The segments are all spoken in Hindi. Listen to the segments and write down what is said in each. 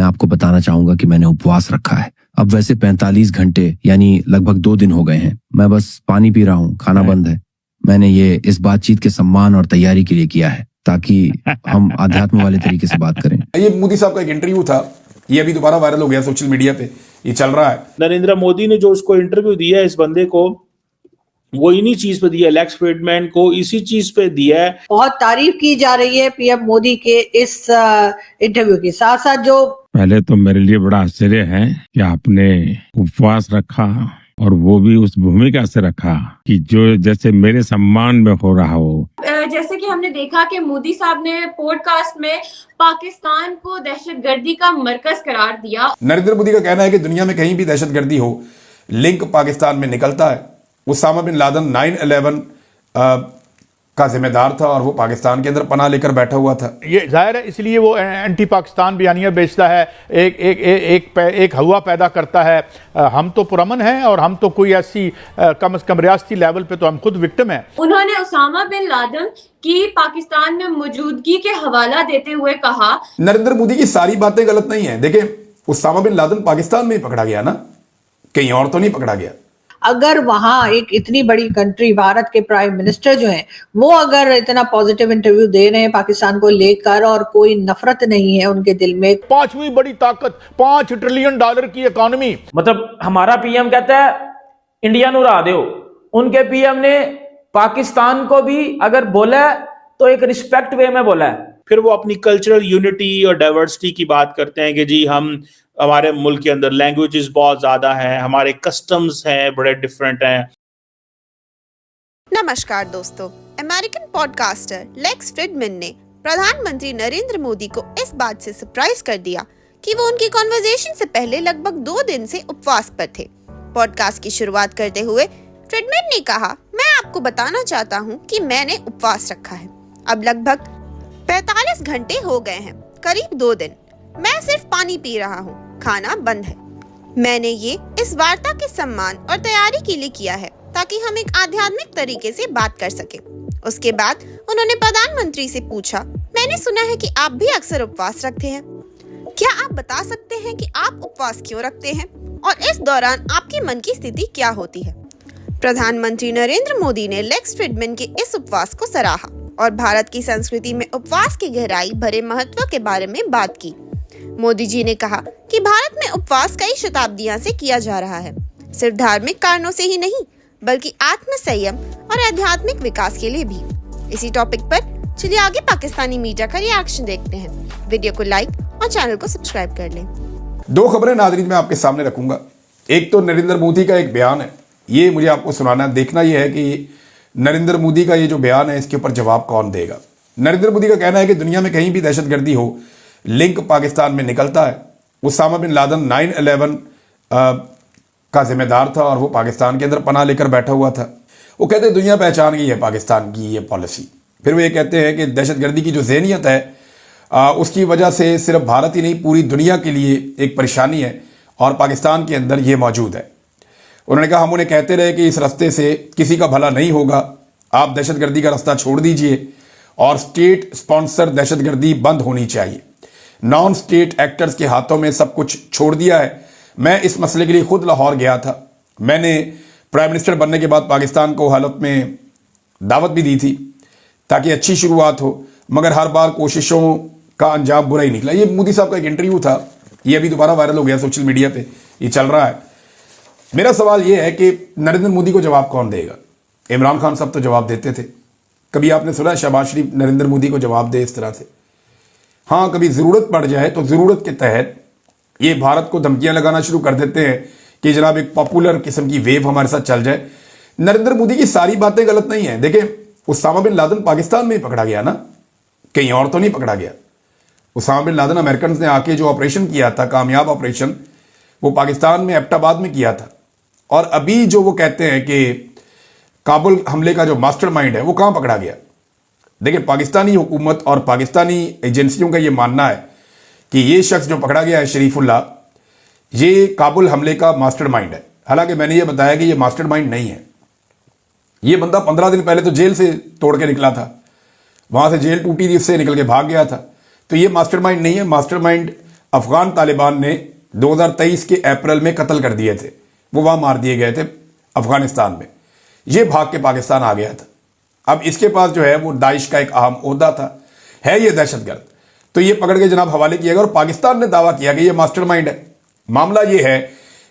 आपको बताना चाहूंगा कि मैंने उपवास रखा है। अब वैसे 45 घंटे यानी लगभग 2 दिन हो गए हैं। मैं बस पानी पी रहा हूँ, खाना बंद है। मैंने ये इस बातचीत के सम्मान और तैयारी के लिए किया है ताकि हम आध्यात्म वाले तरीके से बात करें। ये मोदी साहब का एक इंटरव्यू था, ये अभी दोबारा वायरल हो गया सोशल मीडिया पे, ये चल रहा है। नरेंद्र मोदी ने जो उसको इंटरव्यू दिया है इस बंदे को, वो इन्हीं चीज पे दिया, लेक्स फ्रीडमैन को इसी चीज पे दिया है। बहुत तारीफ की जा रही है पीएम मोदी के इस इंटरव्यू के साथ साथ। जो पहले तो मेरे लिए बड़ा आश्चर्य है कि आपने उपवास रखा और वो भी उस भूमिका से रखा कि जो जैसे मेरे सम्मान में हो रहा हो। जैसे कि हमने देखा कि मोदी साहब ने पॉडकास्ट में पाकिस्तान को दहशतगर्दी का मरकज करार दिया। नरेंद्र मोदी का कहना है कि दुनिया में कहीं भी दहशतगर्दी हो, लिंक पाकिस्तान में निकलता है। उसामा बिन लादेन 9/11 का जिम्मेदार था और वो पाकिस्तान के अंदर पनाह लेकर बैठा हुआ था। ये जाहिर है, इसलिए वो एंटी पाकिस्तान बयानियां बेचता है, एक हवा पैदा करता है। हम तो पुरअमन हैं और हम तो कोई ऐसी कम से कम रियासती लेवल पे तो हम खुद विक्टिम हैं। उन्होंने उसामा बिन लादेन की पाकिस्तान में मौजूदगी के हवाला देते हुए कहा, नरेंद्र मोदी की सारी बातें गलत नहीं है। देखिए, उसामा बिन लादेन पाकिस्तान में ही पकड़ा गया ना, कहीं और तो नहीं पकड़ा गया। अगर वहां एक इतनी बड़ी कंट्री, भारत के प्राइम मिनिस्टर जो हैं, वो अगर इतना पॉजिटिव इंटरव्यू दे रहे हैं पाकिस्तान को लेकर और कोई नफरत नहीं है उनके दिल में। 5वीं बड़ी ताकत, $5 ट्रिलियन की इकोनॉमी। मतलब हमारा पीएम कहता है इंडिया नु उड़ा दो, उनके पीएम ने पाकिस्तान को भी अगर बोला तो एक रिस्पेक्ट वे में बोला है। फिर वो अपनी कल्चरल यूनिटी और डाइवर्सिटी की बात करते हैं कि जी हमारे मुल्क के अंदर लैंग्वेजेस बहुत ज्यादा हैं, हमारे कस्टम्स हैं बड़े डिफरेंट हैं। नमस्कार दोस्तों, अमेरिकन पॉडकास्टर लेक्स फ्रीडमैन ने प्रधानमंत्री नरेंद्र मोदी को इस बात से सरप्राइज कर दिया कि वो उनकी कॉन्वर्सेशन से पहले लगभग 2 दिन से उपवास पर थे। पॉडकास्ट की शुरुआत करते हुए फ्रीडमैन ने कहा, मैं आपको बताना चाहता हूँ कि मैंने उपवास रखा है। अब लगभग 45 घंटे हो गए हैं, करीब 2 दिन। मैं सिर्फ पानी पी रहा हूँ, खाना बंद है। मैंने ये इस वार्ता के सम्मान और तैयारी के लिए किया है ताकि हम एक आध्यात्मिक तरीके से बात कर सके। उसके बाद उन्होंने प्रधानमंत्री से पूछा, मैंने सुना है कि आप भी अक्सर उपवास रखते हैं, क्या आप बता सकते हैं कि आप उपवास क्यों रखते हैं और इस दौरान आपके मन की स्थिति क्या होती है? प्रधानमंत्री नरेंद्र मोदी ने लेक्स फ्रीडमैन के इस उपवास को सराहा और भारत की संस्कृति में उपवास की गहराई भरे महत्व के बारे में बात की। मोदी जी ने कहा कि भारत में उपवास कई शताब्दियों से किया जा रहा है, सिर्फ धार्मिक कारणों से ही नहीं बल्कि आत्म संयम और आध्यात्मिक विकास के लिए भी। इसी टॉपिक पर चलिए आगे पाकिस्तानी मीडिया का रिएक्शन देखते हैं। वीडियो को लाइक और चैनल को सब्सक्राइब कर लें। 2 खबरें नाज़रीन मैं आपके सामने रखूंगा। एक तो नरेंद्र मोदी का एक बयान है, ये मुझे आपको सुनाना है। देखना यह है कि नरेंद्र मोदी का ये जो बयान है इसके ऊपर जवाब कौन देगा। नरेंद्र मोदी का कहना है कि दुनिया में कहीं भी दहशतगर्दी हो, लिंक पाकिस्तान में निकलता है। उसामा बिन लादेन 9/11 का जिम्मेदार था और वो पाकिस्तान के अंदर पनाह लेकर बैठा हुआ था। वो कहते हैं दुनिया पहचान गई है पाकिस्तान की ये पॉलिसी। फिर वो ये कहते हैं कि दहशतगर्दी की जो ज़हनियत है उसकी वजह से सिर्फ भारत ही नहीं पूरी दुनिया के लिए एक परेशानी है और पाकिस्तान के अंदर ये मौजूद है। उन्होंने कहा, हम उन्हें कहते रहे कि इस रास्ते से किसी का भला नहीं होगा, आप दहशतगर्दी का रास्ता छोड़ दीजिए और स्टेट स्पॉन्सर दहशतगर्दी बंद होनी चाहिए। नॉन स्टेट एक्टर्स के हाथों में सब कुछ छोड़ दिया है। मैं इस मसले के लिए खुद लाहौर गया था। मैंने प्राइम मिनिस्टर बनने के बाद पाकिस्तान को हालत में दावत भी दी थी ताकि अच्छी शुरुआत हो, मगर हर बार कोशिशों का अंजाम बुरा ही निकला। ये मोदी साहब का एक इंटरव्यू था, ये अभी दोबारा वायरल हो गया सोशल मीडिया पे, ये चल रहा है। मेरा सवाल ये है कि नरेंद्र मोदी को जवाब कौन देगा? इमरान खान साहब तो जवाब देते थे। कभी आपने सुना शहबाज शरीफ नरेंद्र मोदी को जवाब दे इस तरह से? हाँ, कभी ज़रूरत पड़ जाए तो ज़रूरत के तहत ये भारत को धमकियां लगाना शुरू कर देते हैं कि जनाब एक पॉपुलर किस्म की वेव हमारे साथ चल जाए। नरेंद्र मोदी की सारी बातें गलत नहीं है। देखिए, उसामा बिन लादेन पाकिस्तान में ही पकड़ा गया ना, कहीं और तो नहीं पकड़ा गया। उसामा बिन लादेन अमेरिकन ने आके जो ऑपरेशन किया था, कामयाब ऑपरेशन, वो पाकिस्तान में एबटाबाद में किया था। और अभी जो वो कहते हैं कि काबुल हमले का जो मास्टरमाइंड है वो कहाँ पकड़ा गया? देखिए, पाकिस्तानी हुकूमत और पाकिस्तानी एजेंसियों का ये मानना है कि ये शख्स जो पकड़ा गया है शरीफुल्लाह, ये काबुल हमले का मास्टरमाइंड है। हालांकि मैंने ये बताया कि ये मास्टरमाइंड नहीं है। ये बंदा 15 दिन पहले तो जेल से तोड़ के निकला था, वहां से जेल टूटी थी, उससे निकल के भाग गया था। तो ये मास्टरमाइंड नहीं है। मास्टरमाइंड अफगान तालिबान ने 2023 के अप्रैल में कत्ल कर दिए थे, वो वहां मार दिए गए थे अफगानिस्तान में। ये भाग के पाकिस्तान आ गया था। अब इसके पास जो है वो दाइश का एक अहम ओहदा था, है ये दहशतगर्द। तो ये पकड़ के जनाब हवाले किया गया और पाकिस्तान ने दावा किया कि ये मास्टरमाइंड है। मामला ये है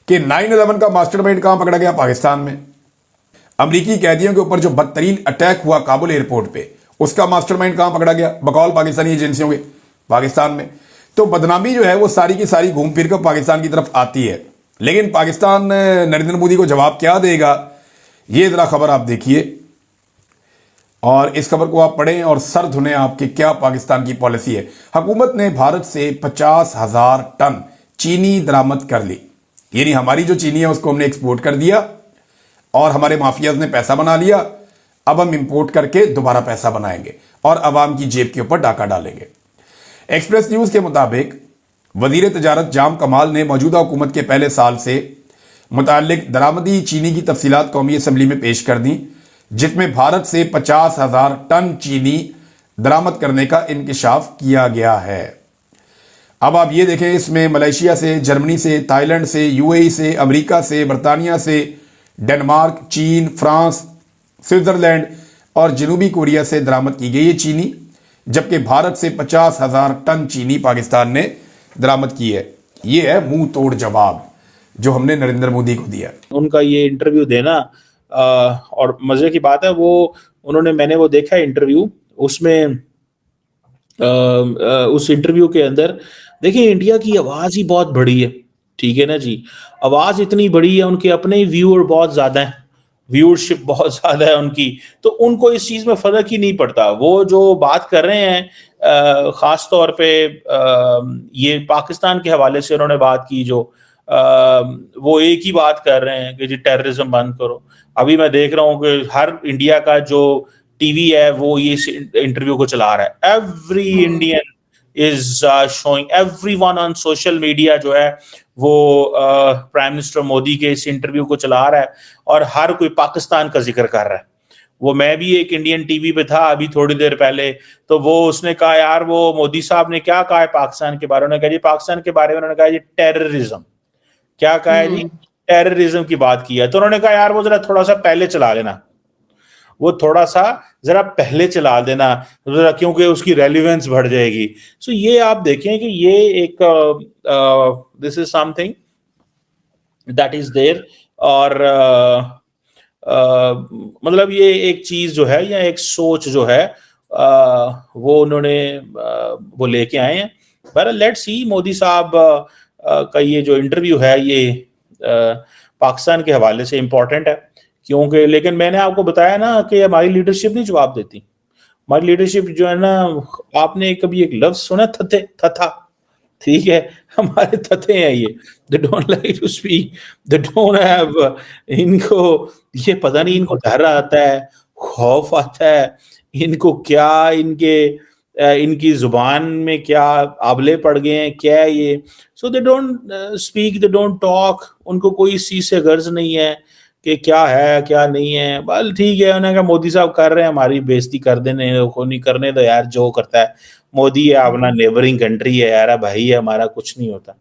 कि 9/11 का मास्टरमाइंड कहां पकड़ा गया? पाकिस्तान में। अमरीकी कैदियों के ऊपर जो बदतरीन अटैक हुआ काबुल एयरपोर्ट पे, उसका मास्टरमाइंड कहां पकड़ा गया? बकौल पाकिस्तानी एजेंसियों के, पाकिस्तान में। तो बदनामी जो है वो सारी की सारी घूम फिर कर पाकिस्तान की तरफ आती है। लेकिन पाकिस्तान नरेंद्र मोदी को जवाब क्या देगा, ये जरा खबर आप देखिए और इस खबर को आप पढ़ें और सर धुने आपके क्या पाकिस्तान की पॉलिसी है। हुकूमत ने भारत से 50,000 टन चीनी दरामद कर ली, यानी हमारी जो चीनी है उसको हमने एक्सपोर्ट कर दिया और हमारे माफियाज ने पैसा बना लिया। अब हम इंपोर्ट करके दोबारा पैसा बनाएंगे और अवाम की जेब के ऊपर डाका डालेंगे। एक्सप्रेस न्यूज के मुताबिक वजीर तजारत जाम कमाल ने मौजूदा हुकूमत के पहले साल से मुतालिक दरामदी चीनी की तफसीलात कौमी असम्बली में पेश कर दी, जिसमें भारत से 50,000 टन चीनी दरामद करने का इंकशाफ किया गया है। अब आप ये देखें, इसमें मलेशिया से, जर्मनी से, थाईलैंड से, यूएई से, अमेरिका से, बरतानिया से, डेनमार्क, चीन, फ्रांस, स्विट्जरलैंड और जनूबी कोरिया से दरामद की गई है चीनी, जबकि भारत से 50,000 टन चीनी पाकिस्तान ने दरामद की है। ये है मुंह तोड़ जवाब जो हमने नरेंद्र मोदी को दिया। उनका ये इंटरव्यू देना और मजे की बात है मैंने वो देखा इंटरव्यू, उसमें उस इंटरव्यू के अंदर देखिए इंडिया की आवाज ही बहुत बड़ी है, ठीक है ना जी। आवाज इतनी बड़ी है, उनके अपने ही व्यूअर बहुत ज्यादा है, व्यूअरशिप बहुत ज्यादा है उनकी, तो उनको इस चीज में फर्क ही नहीं पड़ता। वो जो बात कर रहे हैं खास तौर पे ये पाकिस्तान के हवाले से उन्होंने बात की, जो वो एक ही बात कर रहे हैं कि जी टेररिज्म बंद करो। अभी मैं देख रहा हूँ कि हर इंडिया का जो टीवी है वो ये इंटरव्यू को चला रहा है। Every Indian is showing, everyone on social media जो है वो प्राइम मिनिस्टर मोदी के इस इंटरव्यू को चला रहा है और हर कोई पाकिस्तान का जिक्र कर रहा है। वो मैं भी एक इंडियन टीवी पे था अभी थोड़ी देर पहले, तो वो उसने कहा यार वो मोदी साहब ने क्या कहा है पाकिस्तान के बारे में। उन्होंने कहा जी पाकिस्तान के बारे में उन्होंने कहा जी टेररिज्म, क्या कहा है जी, टेररिज्म की बात की है। तो उन्होंने कहा यार वो जरा थोड़ा सा पहले चला लेना, वो थोड़ा सा जरा पहले चला देना जरा, क्योंकि उसकी रेलिवेंस बढ़ जाएगी। सो ये आप देखें कि ये एक this is something that is there, और मतलब ये एक चीज जो है या एक सोच जो है वो उन्होंने वो लेके आए हैं। पर लेट्स सी, मोदी साहब का ये जो इंटरव्यू है ये पाकिस्तान के हवाले से इंपॉर्टेंट है, क्योंकि लेकिन मैंने आपको बताया ना कि हमारी लीडरशिप नहीं जवाब देती। हमारी लीडरशिप जो है ना, आपने कभी एक लफ्ज सुना थथा, ठीक है, हमारे थथे हैं ये, they don't like to speak, they don't have, इनको ये पता नहीं इनको डर आता है, खौफ आता है, इनको क्या इनकी जुबान में क्या आबले पड़ गए हैं, क्या है ये। So they don't speak, they don't talk, उनको कोई इस चीज से गर्ज नहीं है कि क्या है क्या नहीं है। बल ठीक है, उन्होंने कहा मोदी साहब कर रहे हैं हमारी बेइज्जती कर देने को, नहीं करने दो यार, जो करता है मोदी है, अपना नेबरिंग कंट्री है यार, भाई है हमारा, कुछ नहीं होता।